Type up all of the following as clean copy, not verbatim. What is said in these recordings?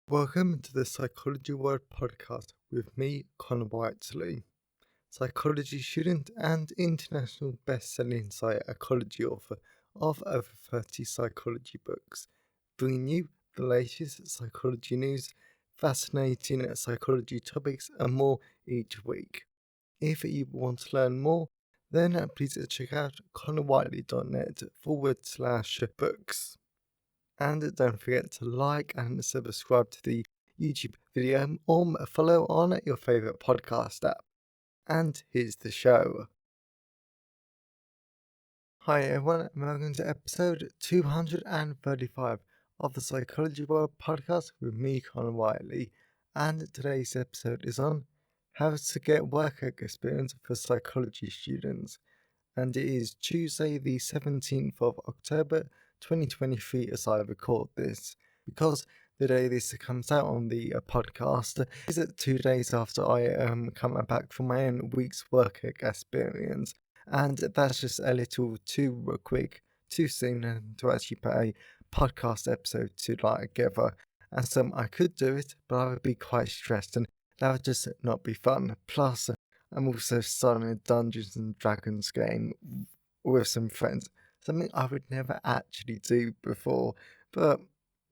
Welcome to the Psychology World podcast with me, Connor Whiteley, psychology student and international best-selling psychology author of over 30 psychology books, bringing you the latest psychology news, fascinating psychology topics and more each week. If you want to learn more, then please check out connorwhiteley.net/books. And don't forget to like and subscribe to the YouTube video or follow on your favourite podcast app. And here's the show. Hi everyone, and welcome to episode 235 of the Psychology World podcast with me, Connor Whiteley. And today's episode is on how to get work experience for psychology students. And it is Tuesday the 17th of October 2023 as I record this, because the day this comes out on the podcast is 2 days after I come back from my own week's work experience, and that's just a little too quick, too soon to actually put a podcast episode together. And so I could do it, but I would be quite stressed, and that would just not be fun. Plus, I'm also starting a Dungeons and Dragons game with some friends, something I would never actually do before, but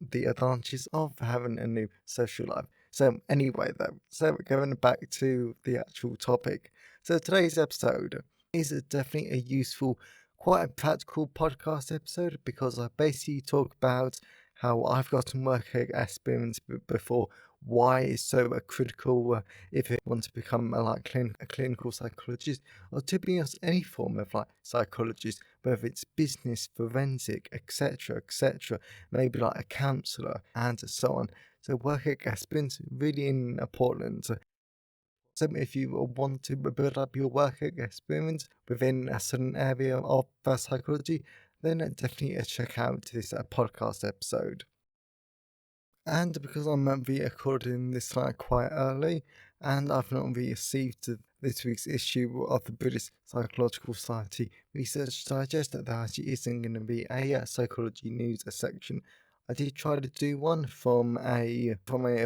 the advantages of having a new social life. So anyway though, so going back to the actual topic. So today's episode is definitely a useful, quite a practical podcast episode, because I basically talk about how I've gotten work experience before, why it's so critical if you want to become a clinical psychologist, or to be honest, any form of psychologist, whether it's business, forensic, etc., maybe like a counsellor, and so on. So work experience really important. So if you want to build up your work experience within a certain area of psychology, then definitely check out this podcast episode. And because I'm recording this quite early, and I've not received this week's issue of the British Psychological Society Research Digest, that there actually isn't going to be a psychology news section. I did try to do one from a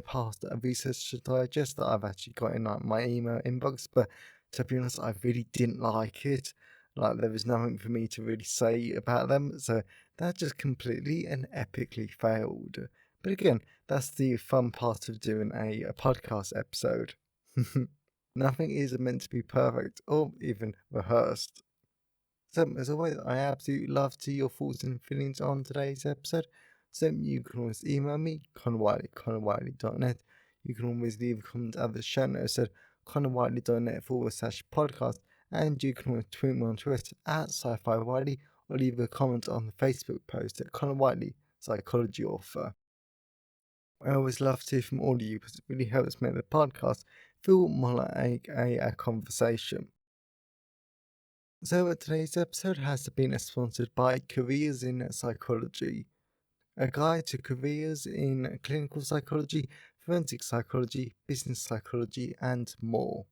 past research digest that I've actually got in my email inbox, but to be honest, I really didn't like it. There was nothing for me to really say about them, so that just completely and epically failed. But again, that's the fun part of doing a podcast episode. Nothing is meant to be perfect or even rehearsed. So, as always, I absolutely love to hear your thoughts and feelings on today's episode. So, you can always email me, connorwhiteley.net. You can always leave a comment at the show notes at connorwhiteley.net/podcast. And you can always tweet me on Twitter at sci-fi Whiteley, or leave a comment on the Facebook post at Connor Whiteley, psychology author. I always love to hear from all of you, because it really helps make the podcast feel more like a conversation. So today's episode has been sponsored by Careers in Psychology, a guide to careers in clinical psychology, forensic psychology, business psychology, and more.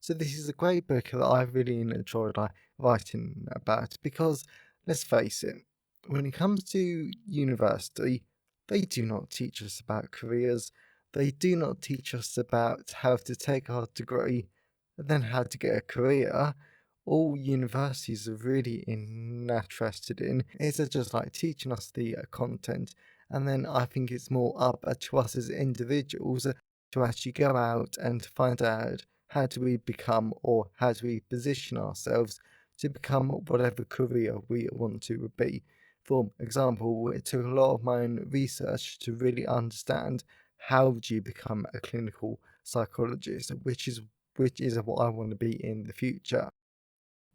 So this is a great book that I really enjoyed writing about, because let's face it, when it comes to university, they do not teach us about careers. They do not teach us about how to take our degree and then how to get a career. All universities are really interested in is just teaching us the content, and then I think it's more up to us as individuals to actually go out and find out how do we become, or how do we position ourselves to become whatever career we want to be. For example, it took a lot of my own research to really understand how do you become a clinical psychologist, which is what I want to be in the future.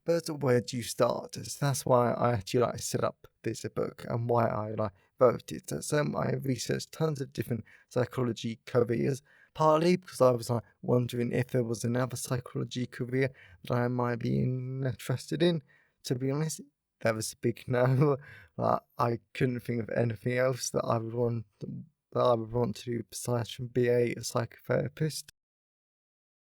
But where do you start? So that's why I actually set up this book, and why I wrote it. So I researched tons of different psychology careers, partly because I was wondering if there was another psychology career that I might be interested in. To be honest, that was a big no. I couldn't think of anything else that I would want to do besides from be a psychotherapist.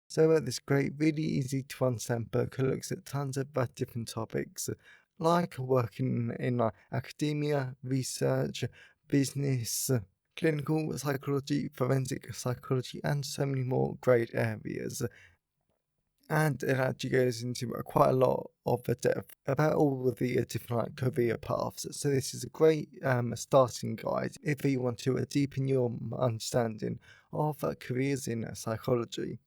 So this great, really easy to understand book looks at tons of different topics, like working in academia, research, business, clinical psychology, forensic psychology, and so many more great areas. And it actually goes into quite a lot of the depth about all of the different career paths. So this is a great starting guide if you want to deepen your understanding of careers in psychology.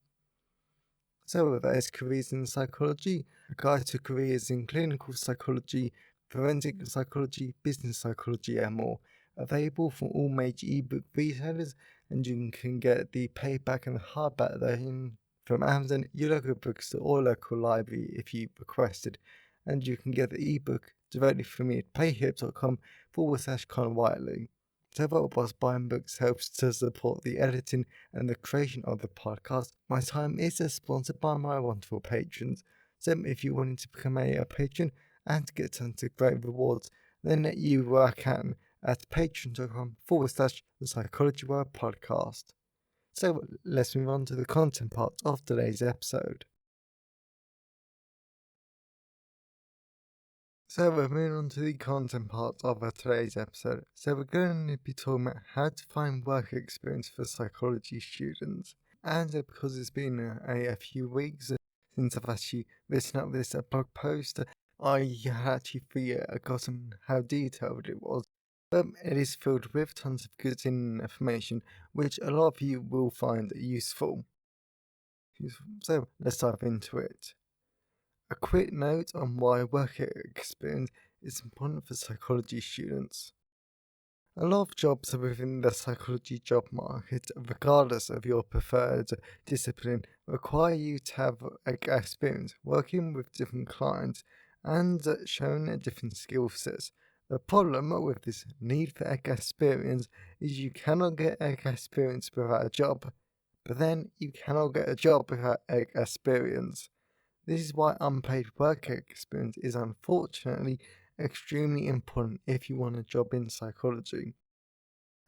So there's careers in psychology, a guide to careers in clinical psychology, forensic psychology, business psychology, and more. Available from all major ebook retailers, and you can get the paperback and the hardback version from Amazon, your local bookstore, or local library if you requested. And you can get the ebook directly from me at payhip.com/Con Whiteley. Several of us buying books helps to support the editing and the creation of the podcast. My time is sponsored by my wonderful patrons. So if you wanted to become a patron and get tons of great rewards, then you can at patreon.com/the Psychology World Podcast. So let's move on to the content part of today's episode. So we're moving on to the content part of today's episode. So we're going to be talking about how to find work experience for psychology students. And because it's been a few weeks since I've actually written up this blog post, I had actually forgotten how detailed it was. But it is filled with tons of good information, which a lot of you will find useful. So let's dive into it. A quick note on why work experience is important for psychology students. A lot of jobs within the psychology job market, regardless of your preferred discipline, require you to have experience working with different clients and showing different skill sets. The problem with this need for experience is you cannot get experience without a job, but then you cannot get a job without experience. This is why unpaid work experience is unfortunately extremely important if you want a job in psychology.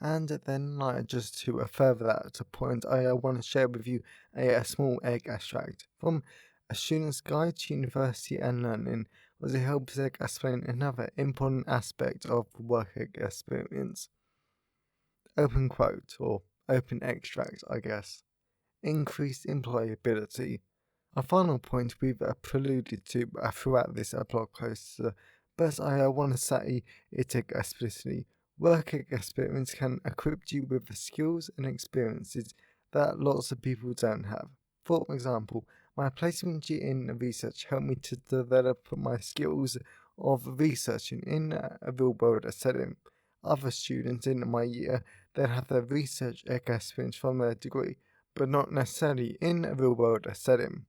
And then, just to further that point, I want to share with you a small extract from A Student's Guide to University and Learning, as it helps explain another important aspect of work experience. Open quote, or open extract, I guess. Increased employability. A final point we've preluded to throughout this blog post, but I want to say it explicitly. Work experience can equip you with the skills and experiences that lots of people don't have. For example, my placement year in research helped me to develop my skills of researching in a real world setting. Other students in my year that have their research experience from their degree, but not necessarily in a real world setting.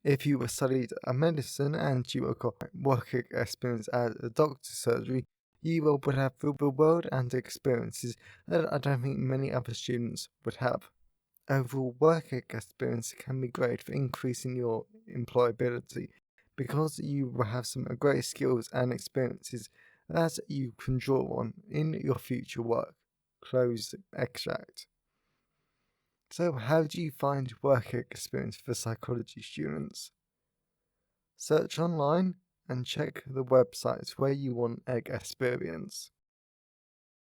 If you studied medicine and you got work experience as a doctor's surgery, you would have real world and experiences that I don't think many other students would have. Overall work experience can be great for increasing your employability because you will have some great skills and experiences that you can draw on in your future work. Close extract. So, how do you find work experience for psychology students? Search online and check the websites where you want experience.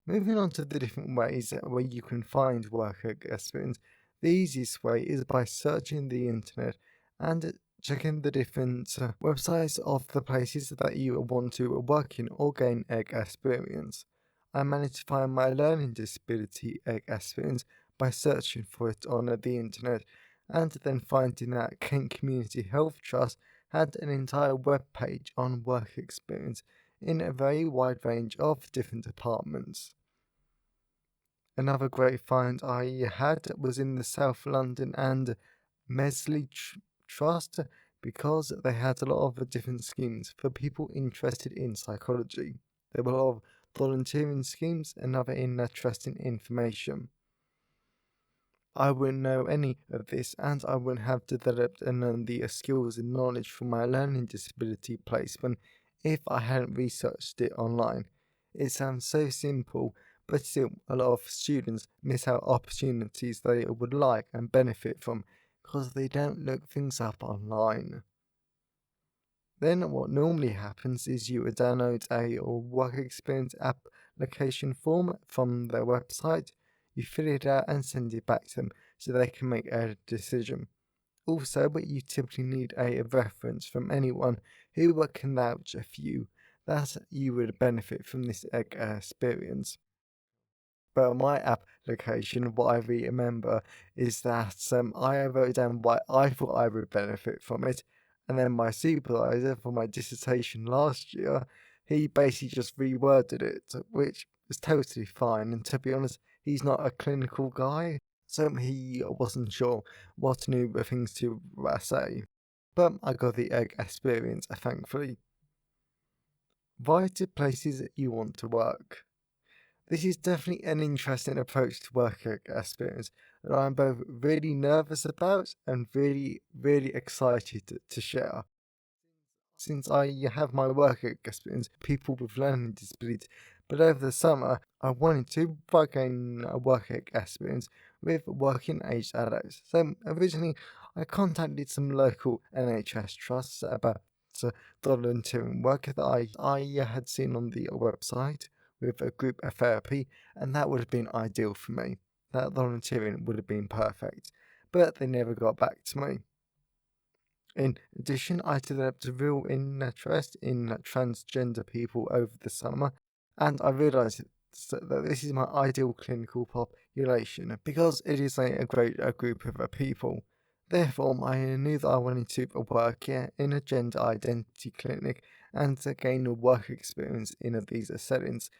Moving on to the different ways where you can find work experience, the easiest way is by searching the internet and checking the different websites of the places that you want to work in or gain experience. I managed to find my learning disability experience by searching for it on the internet and then finding that Kent Community Health Trust had an entire web page on work experience in a very wide range of different departments. Another great find I had was in the South London and Mesley Trust because they had a lot of different schemes for people interested in psychology. There were a lot of volunteering schemes and other interesting information. I wouldn't know any of this and I wouldn't have developed and learned the skills and knowledge from my learning disability placement if I hadn't researched it online. It sounds so simple, but still a lot of students miss out opportunities they would like and benefit from because they don't look things up online. Then what normally happens is you would download a work experience app application form from their website. You fill it out and send it back to them so they can make a decision. Also, but you typically need a reference from anyone who can vouch for you that you would benefit from this experience. But my application, what I remember is that I wrote down why I thought I would benefit from it, and then my supervisor for my dissertation last year, he basically just reworded it, which is totally fine. And to be honest, he's not a clinical guy, so he wasn't sure what new things to say. But I got the experience, thankfully. Write places you want to work. This is definitely an interesting approach to work experience that I'm both really nervous about and really, really excited to share. Since I have my work experience, people with learning disabilities, but over the summer I wanted to gain a work experience with working aged adults. So originally I contacted some local NHS trusts about volunteering work that I had seen on the website with a group therapy, and that would have been ideal for me. That volunteering would have been perfect, but they never got back to me. In addition, I developed a real interest in transgender people over the summer, and I realised that this is my ideal clinical population because it is a great group of people. Therefore, I knew that I wanted to work in a gender identity clinic and to gain a work experience in these settings.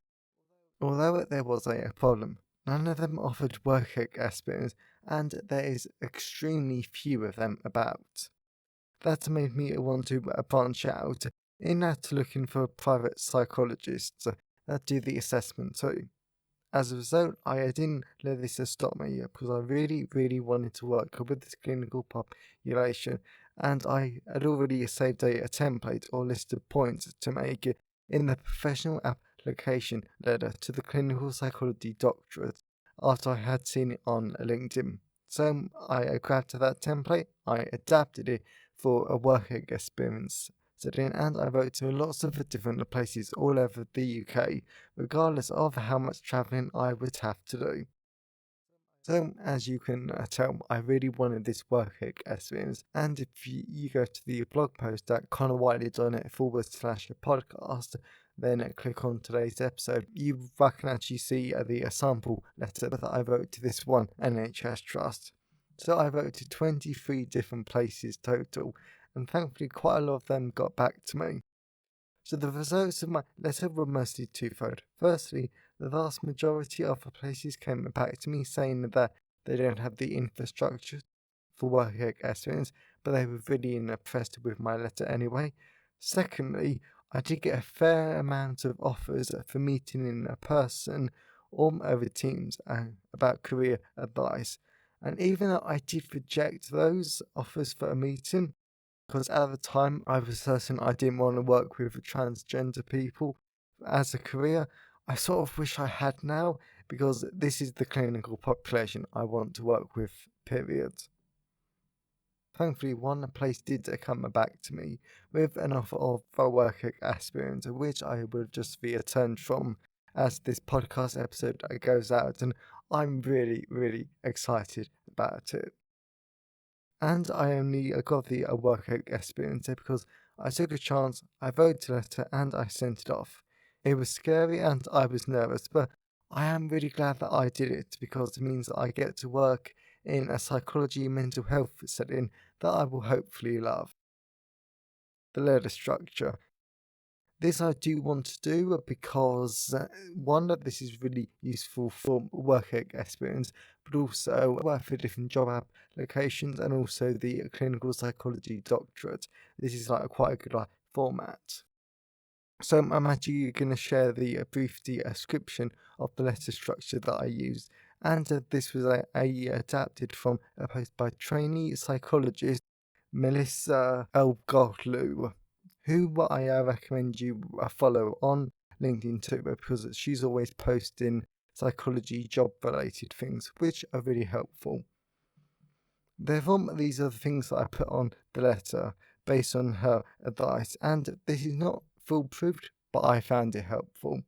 Although there was a problem, none of them offered work experience, and there is extremely few of them about. That made me want to branch out in that looking for private psychologists that do the assessment too. As a result, I didn't let this stop me because I really, really wanted to work with this clinical population, and I had already saved a template or list of points to make in the professional application letter to the clinical psychology doctorate after I had seen it on LinkedIn. So I grabbed that template, I adapted it for a work experience setting, and I wrote to lots of different places all over the UK, regardless of how much travelling I would have to do. So, as you can tell, I really wanted this work experience, and if you go to the blog post at connorwhiteley.net/podcast, then click on today's episode, you can actually see the sample letter that I wrote to this one NHS trust. So I wrote to 23 different places total, and thankfully quite a lot of them got back to me. So the results of my letter were mostly twofold. Firstly, the vast majority of the places came back to me saying that they don't have the infrastructure for work experience, but they were really impressed with my letter anyway. Secondly, I did get a fair amount of offers for meeting in person or over Teams about career advice. And even though I did reject those offers for a meeting, because at the time I was certain I didn't want to work with transgender people as a career, I sort of wish I had now, because this is the clinical population I want to work with, period. Thankfully, one place did come back to me with an offer of a work experience, which I would just returned from as this podcast episode goes out, and I'm really, really excited about it. And I only got the work experience because I took a chance, I wrote a letter, and I sent it off. It was scary and I was nervous, but I am really glad that I did it because it means that I get to work in a psychology mental health setting that I will hopefully love. The letter structure. This I do want to do because, one, that this is really useful for work experience, but also for different job applications and also the clinical psychology doctorate. This is like quite a good format. So I'm actually going to share the brief description of the letter structure that I used, and this was adapted from a post by trainee psychologist Melissa Elgoglu, who I recommend you follow on LinkedIn too, because she's always posting psychology job related things, which are really helpful. Therefore, these are the things that I put on the letter based on her advice, and this is not foolproof, but I found it helpful.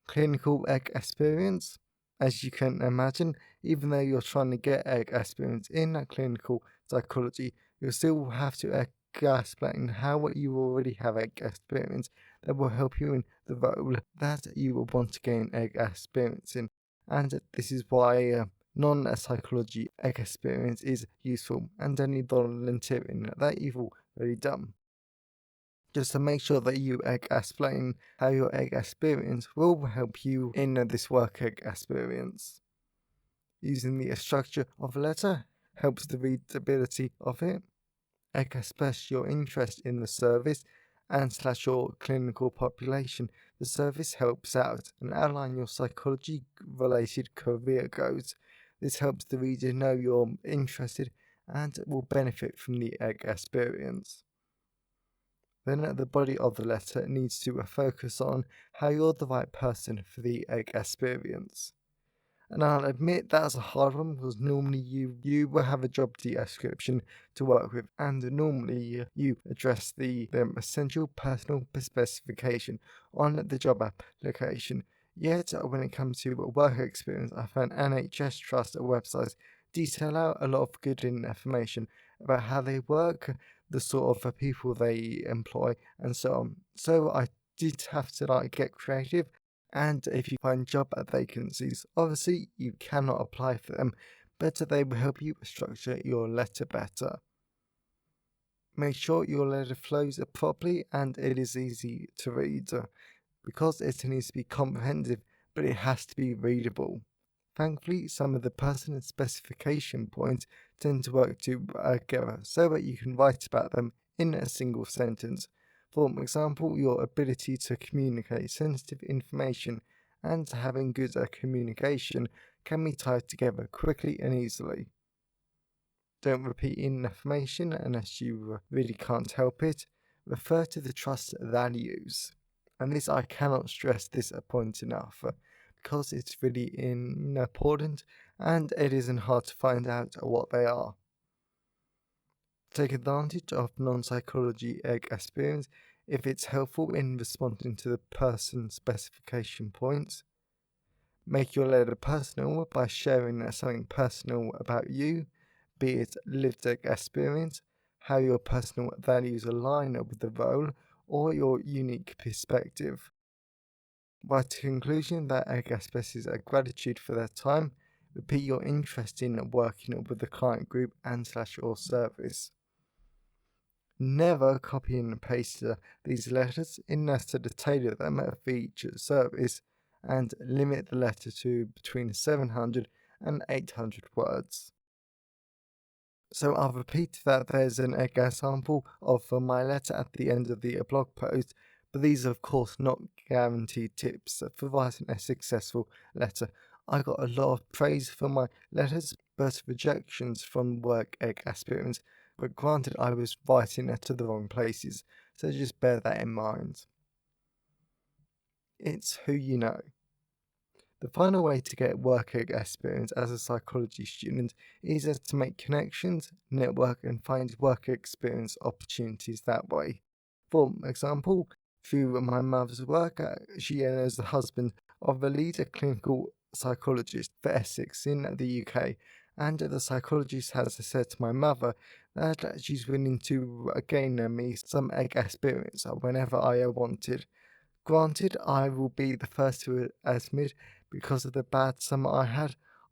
clinical egg experience. As you can imagine, even though you're trying to get egg experience in clinical psychology, you still have to explain how you already have egg experience that will help you in the role that you will want to gain egg experience in. And this is why non-psychology egg experience is useful, and any volunteering that you've already done. Just to make sure that you explain how your egg experience will help you in this work egg experience. Using the structure of a letter helps the readability of it. Express your interest in the service and / your clinical population. The service helps out and outline your psychology related career goals. This helps the reader know you're interested and will benefit from the egg experience. Then the body of the letter needs to focus on how you're the right person for the egg experience. And I'll admit that's a hard one because normally you will have a job description to work with, and normally you address the essential personal specification on the job application. Yet when it comes to work experience, I found NHS Trust websites detail out a lot of good information about how they work, the sort of people they employ, and so on. So I did have to get creative. And if you find job vacancies, obviously you cannot apply for them, but they will help you structure your letter better. Make sure your letter flows properly and it is easy to read, because it needs to be comprehensive, but it has to be readable. Thankfully, some of the personal specification points tend to work together so that you can write about them in a single sentence. For example, your ability to communicate sensitive information and having good communication can be tied together quickly and easily. Don't repeat information unless you really can't help it. Refer to the trust values. And this, I cannot stress this point enough, because it's really important and it isn't hard to find out what they are. Take advantage of non-psychology egg experience if it's helpful in responding to the person specification points. Make your letter personal by sharing something personal about you, be it lived egg experience, how your personal values align with the role, or your unique perspective. Write a conclusion that expresses a gratitude for their time. Repeat your interest in working with the client group and / your service. Never copy and paste these letters unless to tailor them for each service, and limit the letter to between 700 and 800 words. So I'll repeat that there's an example of my letter at the end of the blog post, but these are of course not guaranteed tips for writing a successful letter. I got a lot of praise for my letters, but rejections from work experience. But granted, I was writing to the wrong places, so just bear that in mind. It's who you know. The final way to get work experience as a psychology student is to make connections, network, and find work experience opportunities that way. For example, through my mother's work, she is the husband of a lead clinical psychologist for Essex in the UK, and the psychologist has said to my mother that she's willing to gain me some egg experience whenever I wanted. Granted, I will be the first to admit, because of the bad summer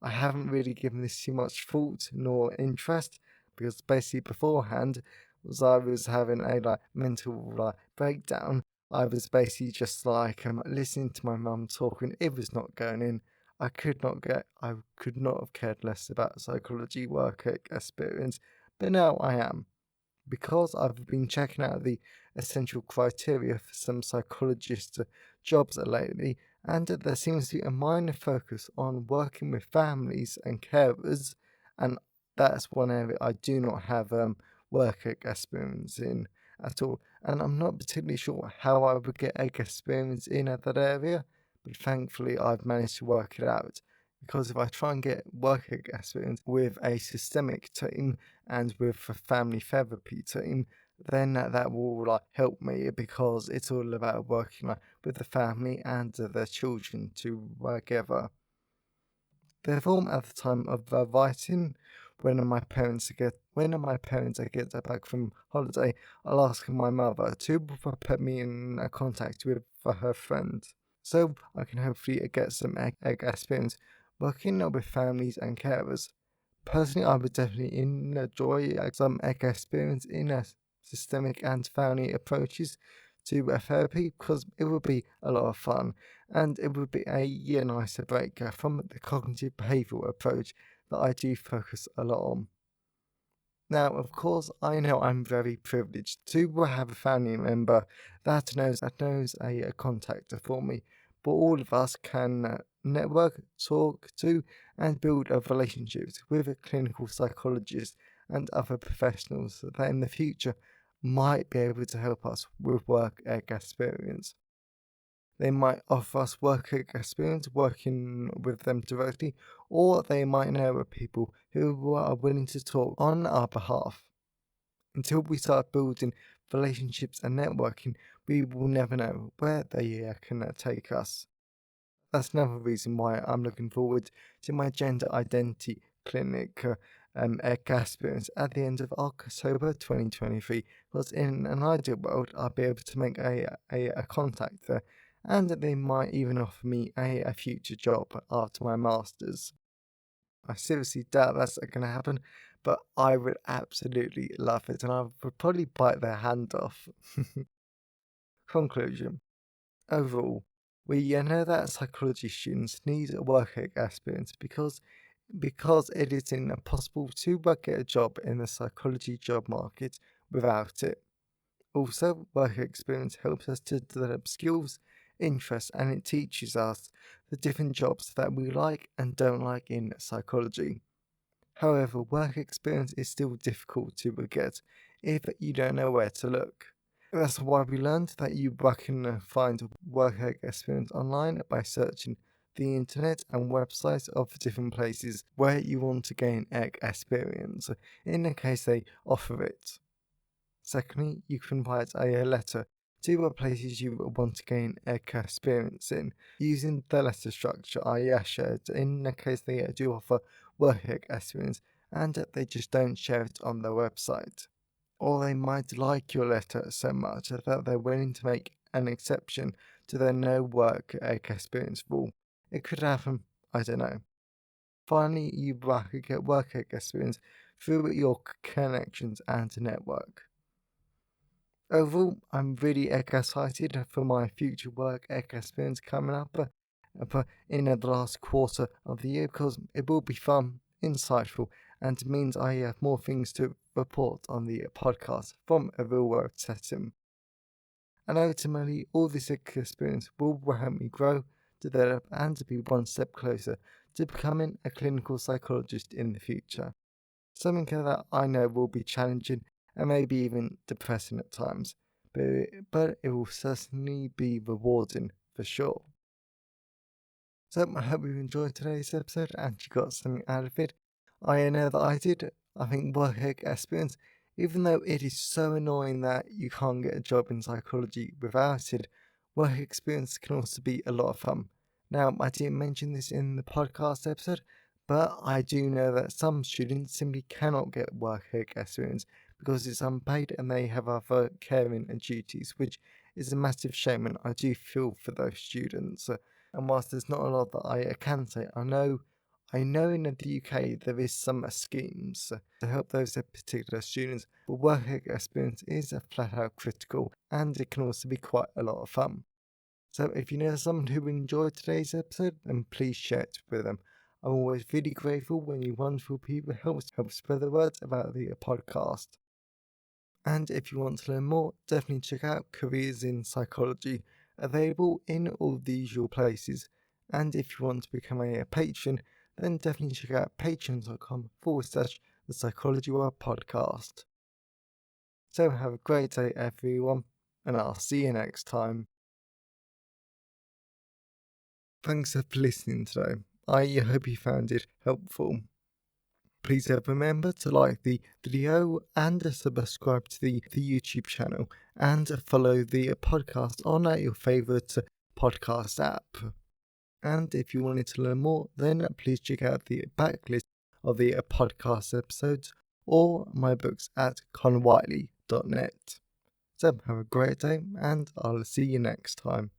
I haven't really given this too much thought nor interest, because basically beforehand, as I was having a mental breakdown, I was basically just listening to my mum talking. It was not going in. I could not have cared less about psychology work experience, but now I am, because I've been checking out the essential criteria for some psychologist jobs lately, and there seems to be a minor focus on working with families and carers, and that's one area I do not have work experience in at all, and I'm not particularly sure how I would get experience in that area, but thankfully I've managed to work it out. Because if I try and get work experience with a systemic team and with a family therapy team, then that will help me, because it's all about working with the family and their children together. They formed at the time of writing. When my parents get back from holiday, I'll ask my mother to put me in contact with her friend, so I can hopefully get some egg experience working with families and carers. Personally, I would definitely enjoy some egg experience in a systemic and family approaches to therapy, because it would be a lot of fun and it would be a nicer break from the cognitive behavioural approach that I do focus a lot on. Now, of course, I know I'm very privileged to have a family member that knows a contact for me, but all of us can network, talk to, and build relationships with a clinical psychologist and other professionals that in the future might be able to help us with work experience. They might offer us work experience working with them directly, or they might know of people who are willing to talk on our behalf. Until we start building relationships and networking, we will never know where they can take us. That's another reason why I'm looking forward to my gender identity clinic experience at the end of October 2023. Because in an ideal world, I'll be able to make a contact there, and they might even offer me a future job after my master's. I seriously doubt that's going to happen, but I would absolutely love it, and I would probably bite their hand off. Conclusion. Overall, we know that psychology students need a work experience because it is impossible to get a job in the psychology job market without it. Also, work experience helps us to develop skills, interests, and it teaches us the different jobs that we like and don't like in psychology. However, work experience is still difficult to get if you don't know where to look. That's why we learned that you can find work experience online by searching the internet and websites of different places where you want to gain experience, in the case they offer it. Secondly, you can write a letter to what places you want to gain experience in, using the letter structure I shared, in the case they do offer work experience and they just don't share it on their website. Or they might like your letter so much that they're willing to make an exception to their no work experience rule. It could happen, I don't know. Finally, you get work experience through your connections and network. Overall, I'm really excited for my future work experience coming up in the last quarter of the year, because it will be fun, insightful, and means I have more things to report on the podcast from a real world setting. And ultimately, all this experience will help me grow, develop, and to be one step closer to becoming a clinical psychologist in the future. Something that I know will be challenging and maybe even depressing at times, but it will certainly be rewarding for sure. So I hope you enjoyed today's episode and you got something out of it. I know that I did. I think work experience, even though it is so annoying that you can't get a job in psychology without it, work experience can also be a lot of fun. Now, I didn't mention this in the podcast episode, but I do know that some students simply cannot get work experience because it's unpaid and they have other caring duties, which is a massive shame, and I do feel for those students. And whilst there's not a lot that I can say, I know in the UK there is some schemes to help those particular students, but work experience is a flat out critical, and it can also be quite a lot of fun. So if you know someone who enjoyed today's episode, then please share it with them. I'm always really grateful when you wonderful people help spread the word about the podcast. And if you want to learn more, definitely check out Careers in Psychology, available in all the usual places. And if you want to become a patron, then definitely check out patreon.com/the Psychology World Podcast. So have a great day, everyone, and I'll see you next time. Thanks for listening today. I hope you found it helpful. Please remember to like the video and subscribe to the YouTube channel and follow the podcast on your favourite podcast app. And if you wanted to learn more, then please check out the backlist of the podcast episodes or my books at conwhiteley.net. So have a great day, and I'll see you next time.